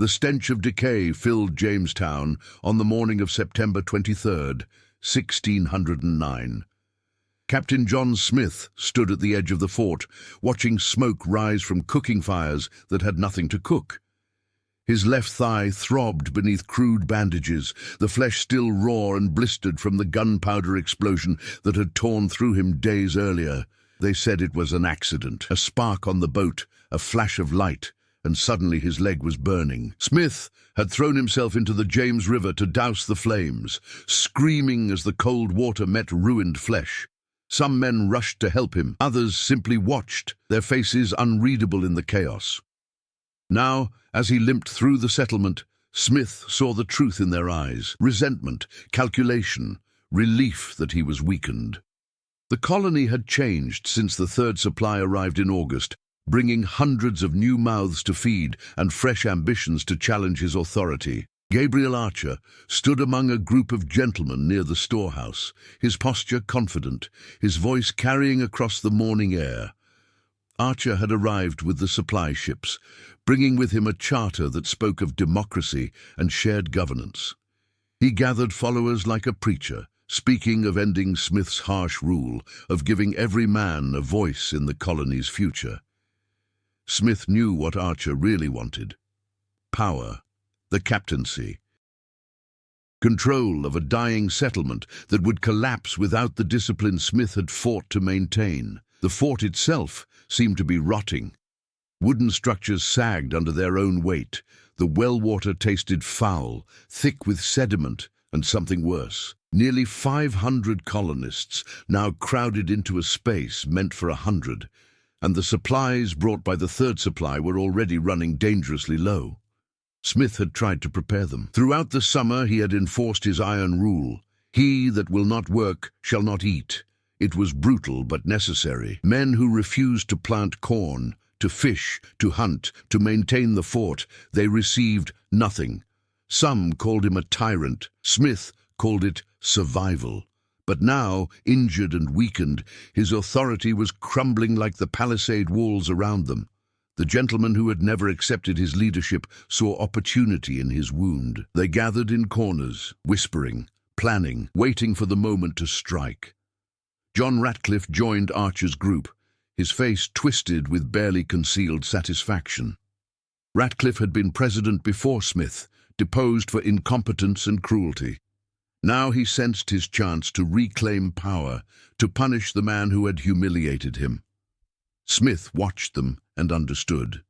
The stench of decay filled Jamestown on the morning of September 23rd, 1609. Captain John Smith stood at the edge of the fort, watching smoke rise from cooking fires that had nothing to cook. His left thigh throbbed beneath crude bandages, the flesh still raw and blistered from the gunpowder explosion that had torn through him days earlier. They said it was an accident, a spark on the boat, a flash of light, and suddenly his leg was burning. Smith had thrown himself into the James River to douse the flames, screaming as the cold water met ruined flesh. Some men rushed to help him, others simply watched, their faces unreadable in the chaos. Now, as he limped through the settlement, Smith saw the truth in their eyes: resentment, calculation, relief that he was weakened. The colony had changed since the third supply arrived in August, bringing hundreds of new mouths to feed and fresh ambitions to challenge his authority. Gabriel Archer stood among a group of gentlemen near the storehouse, his posture confident, his voice carrying across the morning air. Archer had arrived with the supply ships, bringing with him a charter that spoke of democracy and shared governance. He gathered followers like a preacher, speaking of ending Smith's harsh rule, of giving every man a voice in the colony's future. Smith knew what Archer really wanted: power, the captaincy. Control of a dying settlement that would collapse without the discipline Smith had fought to maintain. The fort itself seemed to be rotting. Wooden structures sagged under their own weight. The well water tasted foul, thick with sediment and something worse. Nearly 500 colonists now crowded into a space meant for 100, and the supplies brought by the third supply were already running dangerously low. Smith had tried to prepare them. Throughout the summer he had enforced his iron rule: he that will not work shall not eat. It was brutal but necessary. Men who refused to plant corn, to fish, to hunt, to maintain the fort, they received nothing. Some called him a tyrant. Smith called it survival. But now, injured and weakened, his authority was crumbling like the palisade walls around them. The gentlemen who had never accepted his leadership saw opportunity in his wound. They gathered in corners, whispering, planning, waiting for the moment to strike. John Ratcliffe joined Archer's group, his face twisted with barely concealed satisfaction. Ratcliffe had been president before Smith, deposed for incompetence and cruelty. Now he sensed his chance to reclaim power, to punish the man who had humiliated him. Smith watched them and understood.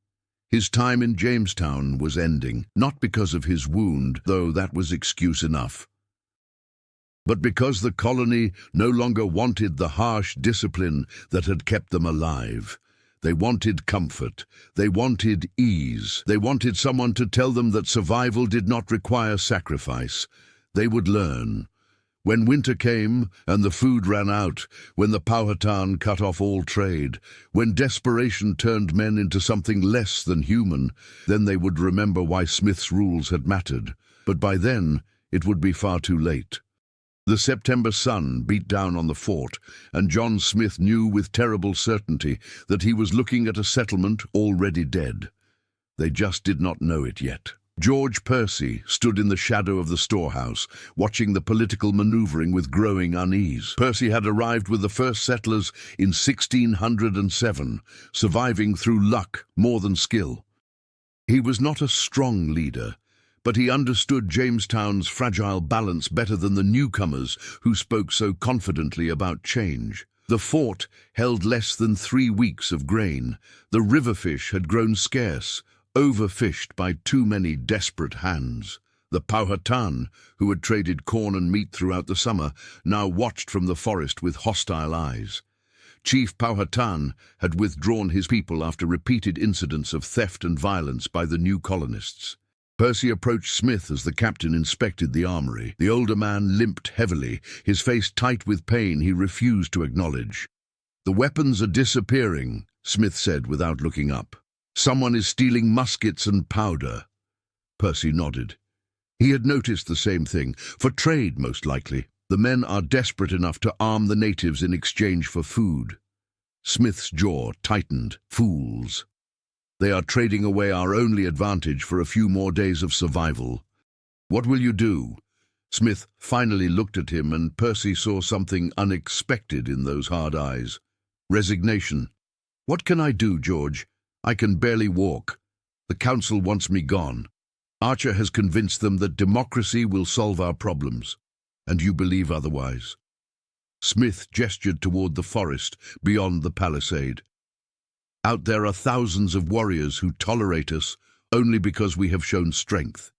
His time in Jamestown was ending, not because of his wound, though that was excuse enough, but because the colony no longer wanted the harsh discipline that had kept them alive. They wanted comfort. They wanted ease. They wanted someone to tell them that survival did not require sacrifice. They would learn. When winter came and the food ran out, when the Powhatan cut off all trade, when desperation turned men into something less than human, then they would remember why Smith's rules had mattered. But by then, it would be far too late. The September sun beat down on the fort, and John Smith knew with terrible certainty that he was looking at a settlement already dead. They just did not know it yet. George Percy stood in the shadow of the storehouse, watching the political maneuvering with growing unease. Percy had arrived with the first settlers in 1607, surviving through luck more than skill. He was not a strong leader, but he understood Jamestown's fragile balance better than the newcomers who spoke so confidently about change. The fort held less than 3 weeks of grain. The river fish had grown scarce, overfished by too many desperate hands. The Powhatan, who had traded corn and meat throughout the summer, now watched from the forest with hostile eyes. Chief Powhatan had withdrawn his people after repeated incidents of theft and violence by the new colonists. Percy approached Smith as the captain inspected the armory. The older man limped heavily, his face tight with pain he refused to acknowledge. "The weapons are disappearing," Smith said without looking up. "Someone is stealing muskets and powder." Percy nodded. He had noticed the same thing. For trade, most likely. The men are desperate enough to arm the natives in exchange for food. Smith's jaw tightened. Fools. They are trading away our only advantage for a few more days of survival. What will you do? Smith finally looked at him, and Percy saw something unexpected in those hard eyes. Resignation. What can I do, George? I can barely walk. The council wants me gone. Archer has convinced them that democracy will solve our problems. And you believe otherwise. Smith gestured toward the forest beyond the palisade. Out there are thousands of warriors who tolerate us only because we have shown strength.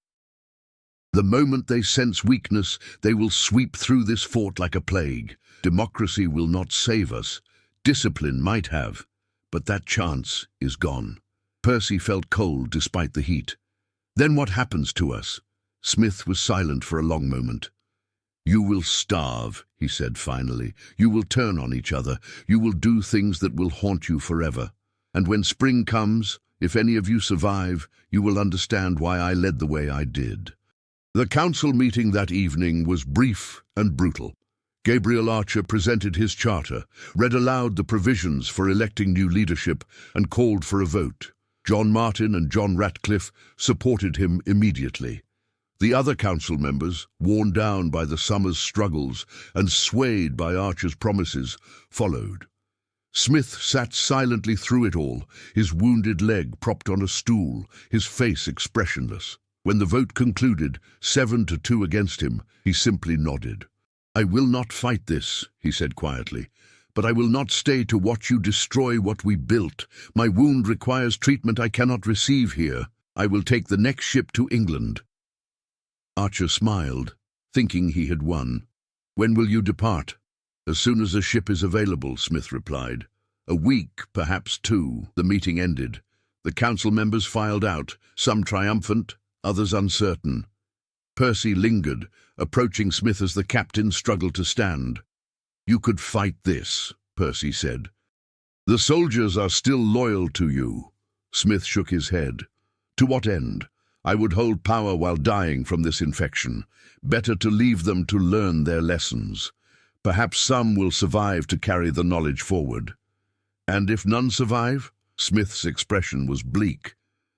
The moment they sense weakness, they will sweep through this fort like a plague. Democracy will not save us. Discipline might have, but that chance is gone. Percy felt cold despite the heat. Then what happens to us? Smith was silent for a long moment. You will starve, he said finally. You will turn on each other. You will do things that will haunt you forever. And when spring comes, if any of you survive, you will understand why I led the way I did. The council meeting that evening was brief and brutal. Gabriel Archer presented his charter, read aloud the provisions for electing new leadership, and called for a vote. John Martin and John Ratcliffe supported him immediately. The other council members, worn down by the summer's struggles and swayed by Archer's promises, followed. Smith sat silently through it all, his wounded leg propped on a stool, his face expressionless. When the vote concluded, 7-2 against him, he simply nodded. I will not fight this, he said quietly, but I will not stay to watch you destroy what we built. My wound requires treatment I cannot receive here. I will take the next ship to England. Archer smiled, thinking he had won. When will you depart? As soon as a ship is available, Smith replied. A week, perhaps 2. The meeting ended. The council members filed out, some triumphant, others uncertain. Percy lingered, approaching Smith as the captain struggled to stand. You could fight this, Percy said. The soldiers are still loyal to you. Smith shook his head. To what end? I would hold power while dying from this infection. Better to leave them to learn their lessons. Perhaps some will survive to carry the knowledge forward. And if none survive? Smith's expression was bleak.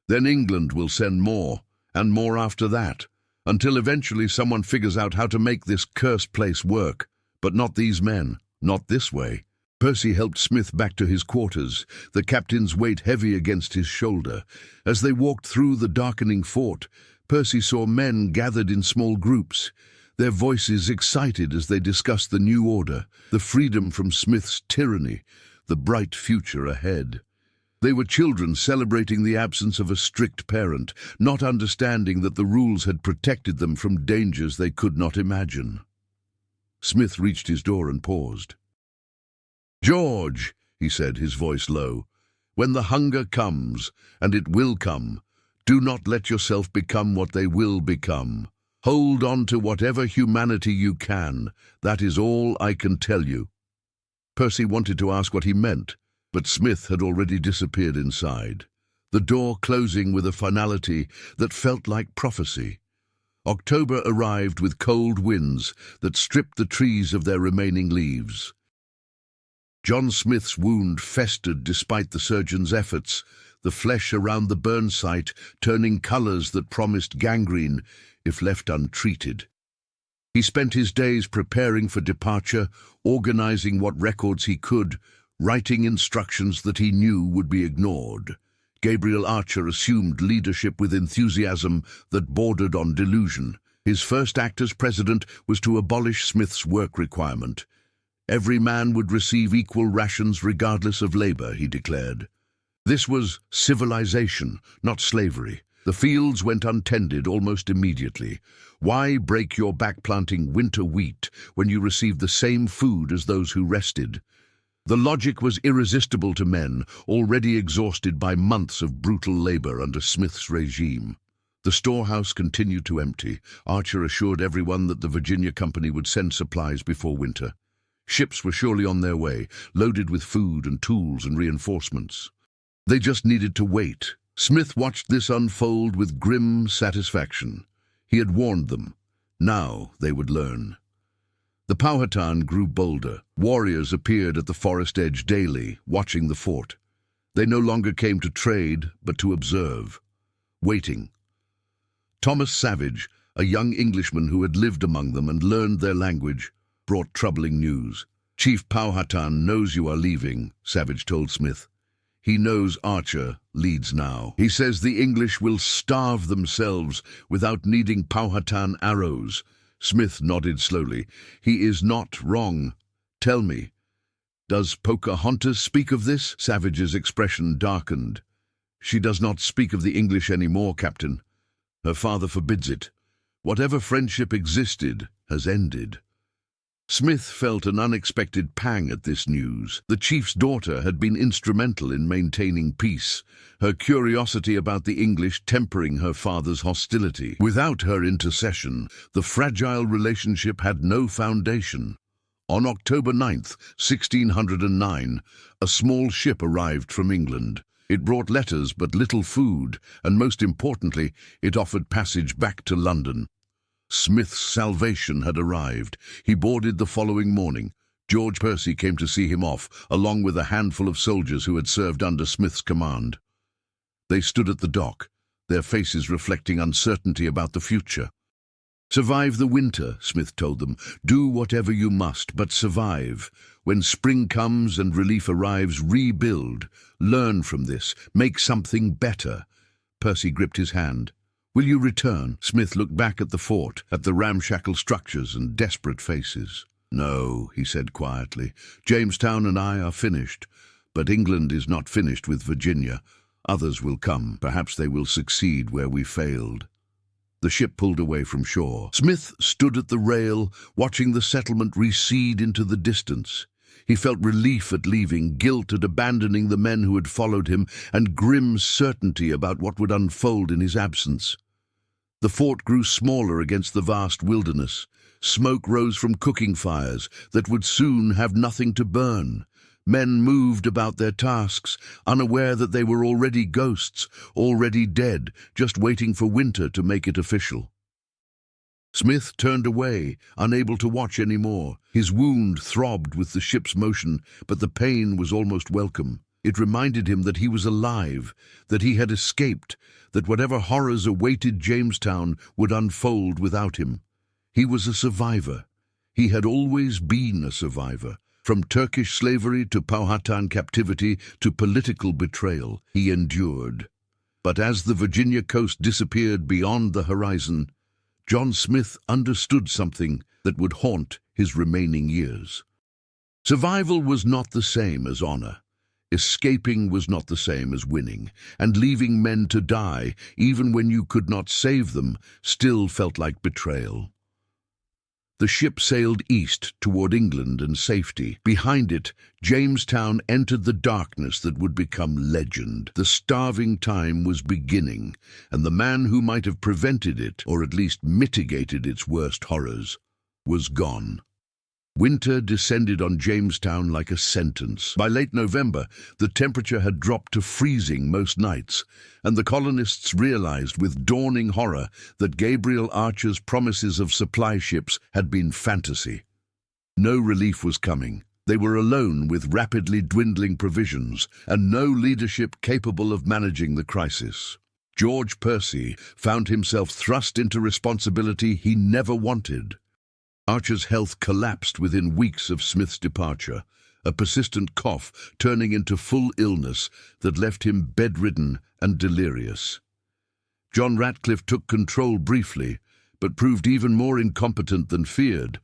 Then England will send more, and more after that, until eventually someone figures out how to make this cursed place work. But not these men, not this way. Percy helped Smith back to his quarters, the captain's weight heavy against his shoulder. As they walked through the darkening fort, Percy saw men gathered in small groups, their voices excited as they discussed the new order, the freedom from Smith's tyranny, the bright future ahead. They were children celebrating the absence of a strict parent, not understanding that the rules had protected them from dangers they could not imagine. Smith reached his door and paused. George, he said, his voice low, when the hunger comes, and it will come, do not let yourself become what they will become. Hold on to whatever humanity you can. That is all I can tell you. Percy wanted to ask what he meant, but Smith had already disappeared inside, the door closing with a finality that felt like prophecy. October arrived with cold winds that stripped the trees of their remaining leaves. John Smith's wound festered despite the surgeon's efforts, the flesh around the burn site turning colors that promised gangrene if left untreated. He spent his days preparing for departure, organizing what records he could, writing instructions that he knew would be ignored. Gabriel Archer assumed leadership with enthusiasm that bordered on delusion. His first act as president was to abolish Smith's work requirement. Every man would receive equal rations regardless of labor, he declared. This was civilization, not slavery. The fields went untended almost immediately. Why break your back planting winter wheat when you receive the same food as those who rested? The logic was irresistible to men already exhausted by months of brutal labor under Smith's regime. The storehouse continued to empty. Archer assured everyone that the Virginia Company would send supplies before winter. Ships were surely on their way, loaded with food and tools and reinforcements. They just needed to wait. Smith watched this unfold with grim satisfaction. He had warned them. Now they would learn. The Powhatan grew bolder. Warriors appeared at the forest edge daily, watching the fort. They no longer came to trade, but to observe, waiting. Thomas Savage, a young Englishman who had lived among them and learned their language, brought troubling news. "Chief Powhatan knows you are leaving," Savage told Smith. "He knows Archer leads now. He says the English will starve themselves without needing Powhatan arrows." Smith nodded slowly. "He is not wrong. Tell me, does Pocahontas speak of this?" Savage's expression darkened. "She does not speak of the English anymore, Captain. Her father forbids it. Whatever friendship existed has ended." Smith felt an unexpected pang at this news. The chief's daughter had been instrumental in maintaining peace, her curiosity about the English tempering her father's hostility. Without her intercession, the fragile relationship had no foundation. On October 9th, 1609, a small ship arrived from England. It brought letters but little food, and most importantly, it offered passage back to London. Smith's salvation had arrived. He boarded the following morning. George Percy came to see him off, along with a handful of soldiers who had served under Smith's command. They stood at the dock, their faces reflecting uncertainty about the future. "Survive the winter," Smith told them. "Do whatever you must, but survive. When spring comes and relief arrives, rebuild. Learn from this. Make something better." Percy gripped his hand. "Will you return?" Smith looked back at the fort, at the ramshackle structures and desperate faces. "No," he said quietly. "Jamestown and I are finished. But England is not finished with Virginia. Others will come. Perhaps they will succeed where we failed." The ship pulled away from shore. Smith stood at the rail, watching the settlement recede into the distance. He felt relief at leaving, guilt at abandoning the men who had followed him, and grim certainty about what would unfold in his absence. The fort grew smaller against the vast wilderness. Smoke rose from cooking fires that would soon have nothing to burn. Men moved about their tasks, unaware that they were already ghosts, already dead, just waiting for winter to make it official. Smith turned away, unable to watch any more. His wound throbbed with the ship's motion, but the pain was almost welcome. It reminded him that he was alive, that he had escaped, that whatever horrors awaited Jamestown would unfold without him. He was a survivor. He had always been a survivor. From Turkish slavery to Powhatan captivity to political betrayal, he endured. But as the Virginia coast disappeared beyond the horizon, John Smith understood something that would haunt his remaining years. Survival was not the same as honor. Escaping was not the same as winning, and leaving men to die, even when you could not save them, still felt like betrayal. The ship sailed east toward England and safety. Behind it, Jamestown entered the darkness that would become legend. The starving time was beginning, and the man who might have prevented it, or at least mitigated its worst horrors, was gone. Winter descended on Jamestown like a sentence. By late November, the temperature had dropped to freezing most nights, and the colonists realized with dawning horror that Gabriel Archer's promises of supply ships had been fantasy. No relief was coming. They were alone with rapidly dwindling provisions, and no leadership capable of managing the crisis. George Percy found himself thrust into responsibility he never wanted. Archer's health collapsed within weeks of Smith's departure, a persistent cough turning into full illness that left him bedridden and delirious. John Ratcliffe took control briefly, but proved even more incompetent than feared,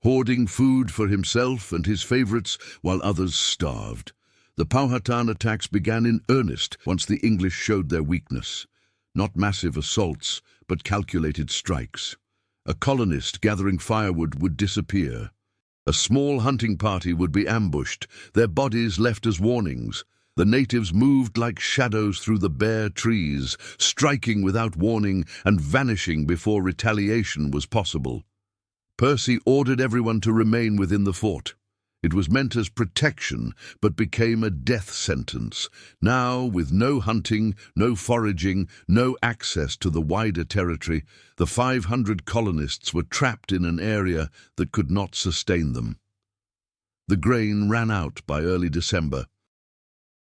hoarding food for himself and his favorites while others starved. The Powhatan attacks began in earnest once the English showed their weakness. Not massive assaults, but calculated strikes. A colonist gathering firewood would disappear. A small hunting party would be ambushed, their bodies left as warnings. The natives moved like shadows through the bare trees, striking without warning and vanishing before retaliation was possible. Percy ordered everyone to remain within the fort. It was meant as protection, but became a death sentence. Now, with no hunting, no foraging, no access to the wider territory, the 500 colonists were trapped in an area that could not sustain them. The grain ran out by early December.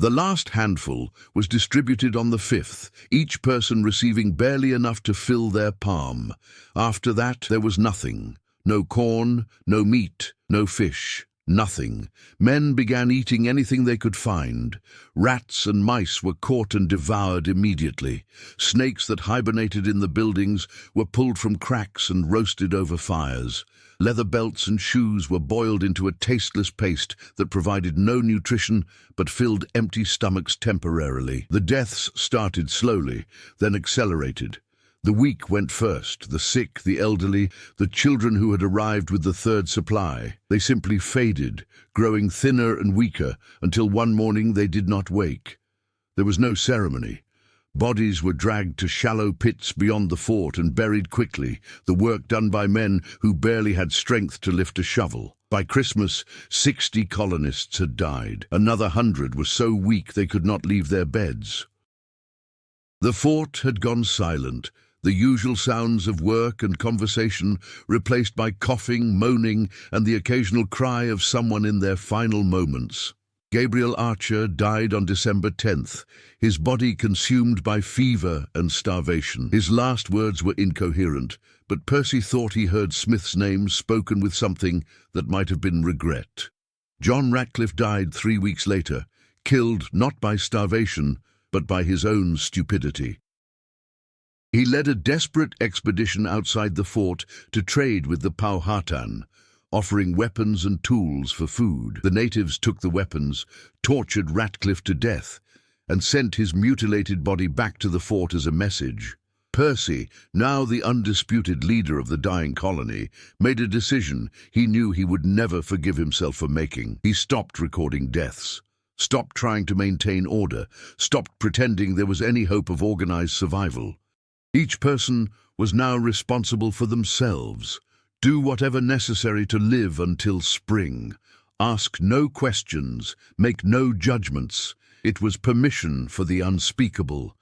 The last handful was distributed on the 5th, each person receiving barely enough to fill their palm. After that, there was nothing. No corn, no meat, no fish. Nothing. Men began eating anything they could find. Rats and mice were caught and devoured immediately. Snakes that hibernated in the buildings were pulled from cracks and roasted over fires. Leather belts and shoes were boiled into a tasteless paste that provided no nutrition but filled empty stomachs temporarily. The deaths started slowly, then accelerated. The weak went first, the sick, the elderly, the children who had arrived with the third supply. They simply faded, growing thinner and weaker, until one morning they did not wake. There was no ceremony. Bodies were dragged to shallow pits beyond the fort and buried quickly, the work done by men who barely had strength to lift a shovel. By Christmas, 60 colonists had died. Another 100 were so weak they could not leave their beds. The fort had gone silent, the usual sounds of work and conversation replaced by coughing, moaning, and the occasional cry of someone in their final moments. Gabriel Archer died on December 10th, his body consumed by fever and starvation. His last words were incoherent, but Percy thought he heard Smith's name spoken with something that might have been regret. John Ratcliffe died 3 weeks later, killed not by starvation, but by his own stupidity. He led a desperate expedition outside the fort to trade with the Powhatan, offering weapons and tools for food. The natives took the weapons, tortured Ratcliffe to death, and sent his mutilated body back to the fort as a message. Percy, now the undisputed leader of the dying colony, made a decision he knew he would never forgive himself for making. He stopped recording deaths, stopped trying to maintain order, stopped pretending there was any hope of organized survival. Each person was now responsible for themselves. Do whatever necessary to live until spring. Ask no questions, make no judgments. It was permission for the unspeakable,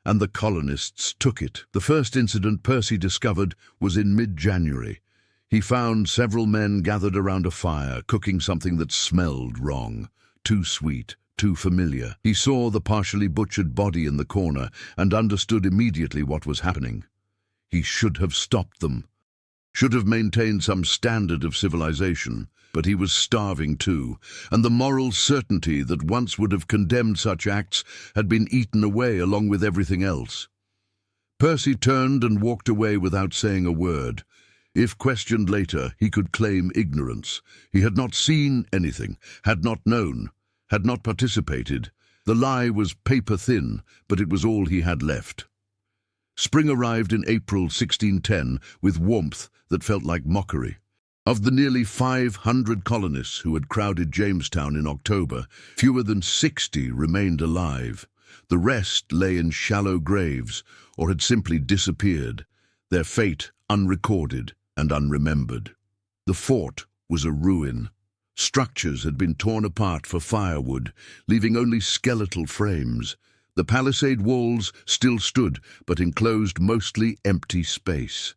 and the colonists took it. The first incident Percy discovered was in mid-January. He found several men gathered around a fire, cooking something that smelled wrong, too sweet, too familiar. He saw the partially butchered body in the corner and understood immediately what was happening. He should have stopped them, should have maintained some standard of civilization, but he was starving too, and the moral certainty that once would have condemned such acts had been eaten away along with everything else. Percy turned and walked away without saying a word. If questioned later, he could claim ignorance. He had not seen anything, had not known, had not participated. The lie was paper-thin, but it was all he had left. Spring arrived in April 1610 with warmth that felt like mockery. Of the nearly 500 colonists who had crowded Jamestown in October, fewer than 60 remained alive. The rest lay in shallow graves or had simply disappeared, their fate unrecorded and unremembered. The fort was a ruin. Structures had been torn apart for firewood, leaving only skeletal frames. The palisade walls still stood, but enclosed mostly empty space.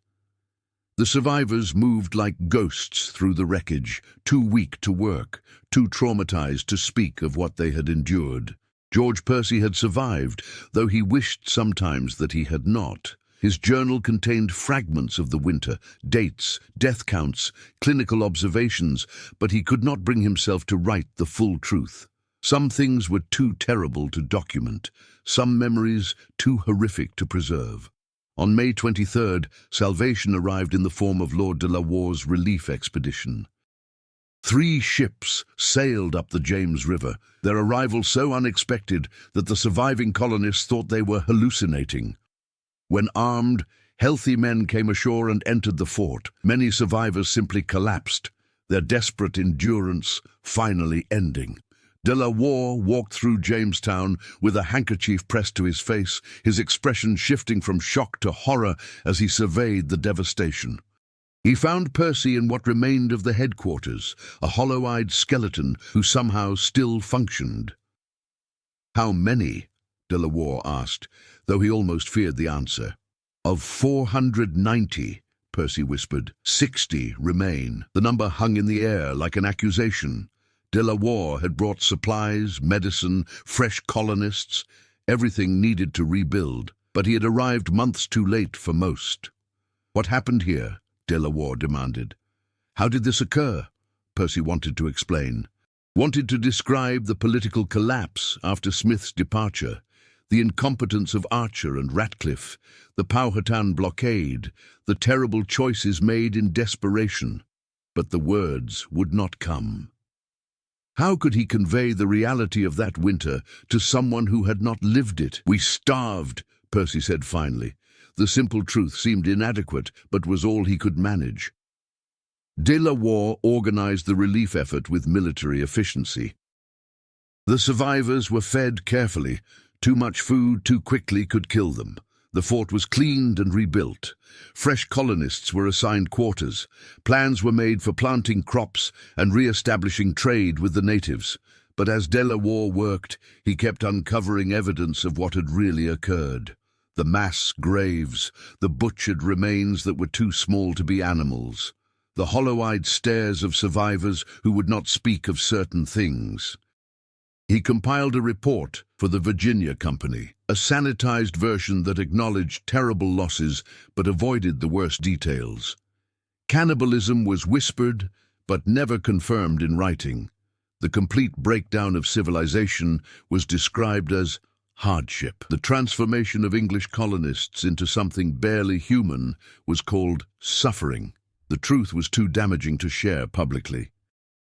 The survivors moved like ghosts through the wreckage, too weak to work, too traumatized to speak of what they had endured. George Percy had survived, though he wished sometimes that he had not. His journal contained fragments of the winter, dates, death counts, clinical observations, but he could not bring himself to write the full truth. Some things were too terrible to document, some memories too horrific to preserve. On May 23rd, salvation arrived in the form of Lord de la Warre's relief expedition. 3 ships sailed up the James River, their arrival so unexpected that the surviving colonists thought they were hallucinating. When armed, healthy men came ashore and entered the fort. Many survivors simply collapsed, their desperate endurance finally ending. De la Warre walked through Jamestown with a handkerchief pressed to his face, his expression shifting from shock to horror as he surveyed the devastation. He found Percy in what remained of the headquarters, a hollow-eyed skeleton who somehow still functioned. "How many?" de la Warre asked, though he almost feared the answer. "Of 490, Percy whispered. 60 remain." The number hung in the air like an accusation. De la Warr had brought supplies, medicine, fresh colonists, everything needed to rebuild, but he had arrived months too late for most. "What happened here?" De la Warr demanded. "How did this occur?" Percy wanted to explain. Wanted to describe the political collapse after Smith's departure, the incompetence of Archer and Ratcliffe, the Powhatan blockade, the terrible choices made in desperation. But the words would not come. How could he convey the reality of that winter to someone who had not lived it? "We starved," Percy said finally. The simple truth seemed inadequate, but was all he could manage. De la Warr organized the relief effort with military efficiency. The survivors were fed carefully. Too much food too quickly could kill them. The fort was cleaned and rebuilt. Fresh colonists were assigned quarters. Plans were made for planting crops and re-establishing trade with the natives. But as De la Warr worked, he kept uncovering evidence of what had really occurred. The mass graves, the butchered remains that were too small to be animals, the hollow-eyed stares of survivors who would not speak of certain things. He compiled a report for the Virginia Company, a sanitized version that acknowledged terrible losses but avoided the worst details. Cannibalism was whispered but never confirmed in writing. The complete breakdown of civilization was described as hardship. The transformation of English colonists into something barely human was called suffering. The truth was too damaging to share publicly.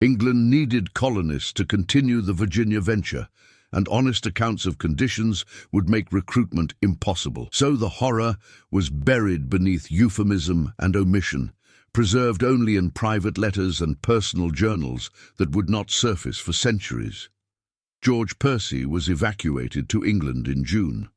England needed colonists to continue the Virginia venture, and honest accounts of conditions would make recruitment impossible. So the horror was buried beneath euphemism and omission, preserved only in private letters and personal journals that would not surface for centuries. George Percy was evacuated to England in June.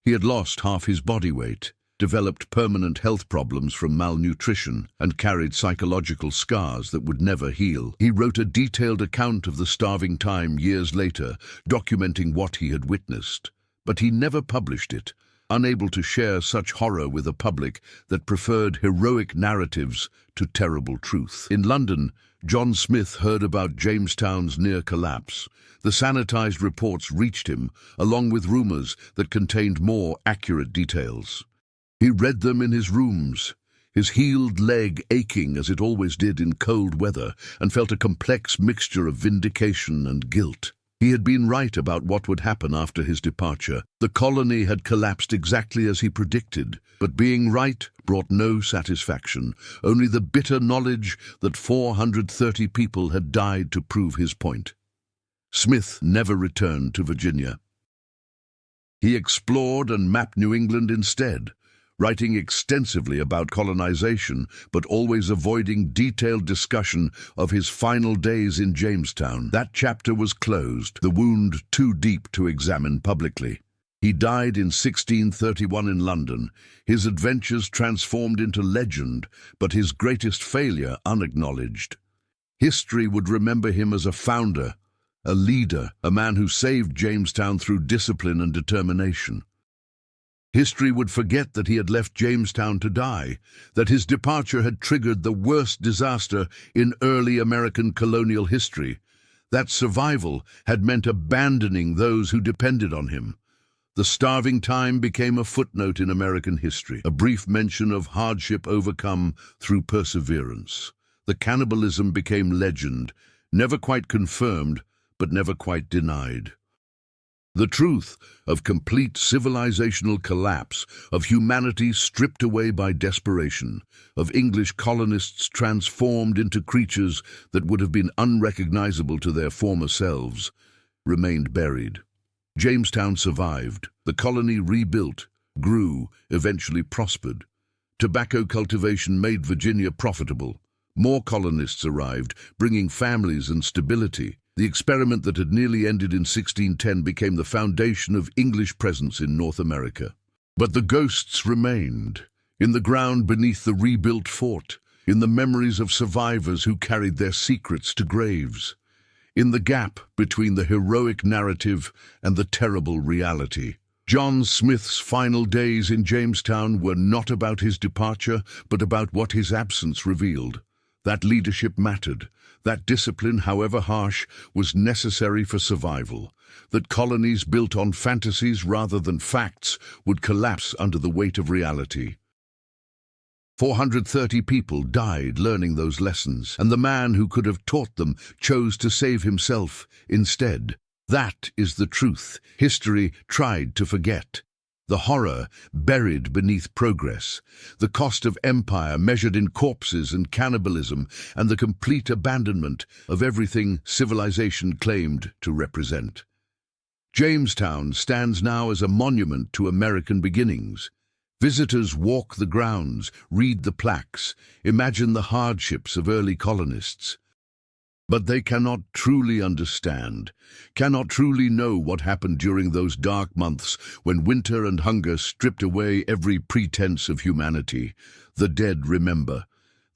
He had lost half his body weight, developed permanent health problems from malnutrition, and carried psychological scars that would never heal. He wrote a detailed account of the starving time years later, documenting what he had witnessed. But he never published it, unable to share such horror with a public that preferred heroic narratives to terrible truth. In London, John Smith heard about Jamestown's near collapse. The sanitized reports reached him, along with rumors that contained more accurate details. He read them in his rooms, his healed leg aching as it always did in cold weather, and felt a complex mixture of vindication and guilt. He had been right about what would happen after his departure. The colony had collapsed exactly as he predicted, but being right brought no satisfaction, only the bitter knowledge that 430 people had died to prove his point. Smith never returned to Virginia. He explored and mapped New England instead, writing extensively about colonization, but always avoiding detailed discussion of his final days in Jamestown. That chapter was closed, the wound too deep to examine publicly. He died in 1631 in London, his adventures transformed into legend, but his greatest failure unacknowledged. History would remember him as a founder, a leader, a man who saved Jamestown through discipline and determination. History would forget that he had left Jamestown to die, that his departure had triggered the worst disaster in early American colonial history, that survival had meant abandoning those who depended on him. The starving time became a footnote in American history, a brief mention of hardship overcome through perseverance. The cannibalism became legend, never quite confirmed, but never quite denied. The truth of complete civilizational collapse, of humanity stripped away by desperation, of English colonists transformed into creatures that would have been unrecognizable to their former selves, remained buried. Jamestown survived. The colony rebuilt, grew, eventually prospered. Tobacco cultivation made Virginia profitable. More colonists arrived, bringing families and stability. The experiment that had nearly ended in 1610 became the foundation of English presence in North America. But the ghosts remained, in the ground beneath the rebuilt fort, in the memories of survivors who carried their secrets to graves, in the gap between the heroic narrative and the terrible reality. John Smith's final days in Jamestown were not about his departure, but about what his absence revealed. That leadership mattered. That discipline, however harsh, was necessary for survival. That colonies built on fantasies rather than facts would collapse under the weight of reality. 430 people died learning those lessons, and the man who could have taught them chose to save himself instead. That is the truth history tried to forget. The horror buried beneath progress, the cost of empire measured in corpses and cannibalism, and the complete abandonment of everything civilization claimed to represent. Jamestown stands now as a monument to American beginnings. Visitors walk the grounds, read the plaques, imagine the hardships of early colonists. But they cannot truly understand, cannot truly know what happened during those dark months when winter and hunger stripped away every pretense of humanity. The dead remember,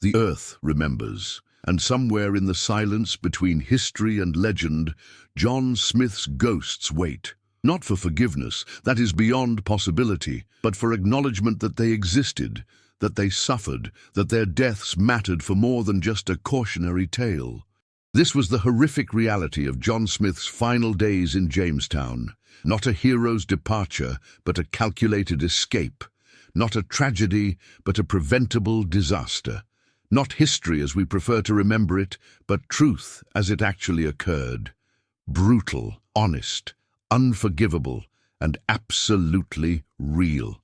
the earth remembers, and somewhere in the silence between history and legend, John Smith's ghosts wait. Not for forgiveness, that is beyond possibility, but for acknowledgement that they existed, that they suffered, that their deaths mattered for more than just a cautionary tale. This was the horrific reality of John Smith's final days in Jamestown. Not a hero's departure, but a calculated escape. Not a tragedy, but a preventable disaster. Not history as we prefer to remember it, but truth as it actually occurred. Brutal, honest, unforgivable, and absolutely real.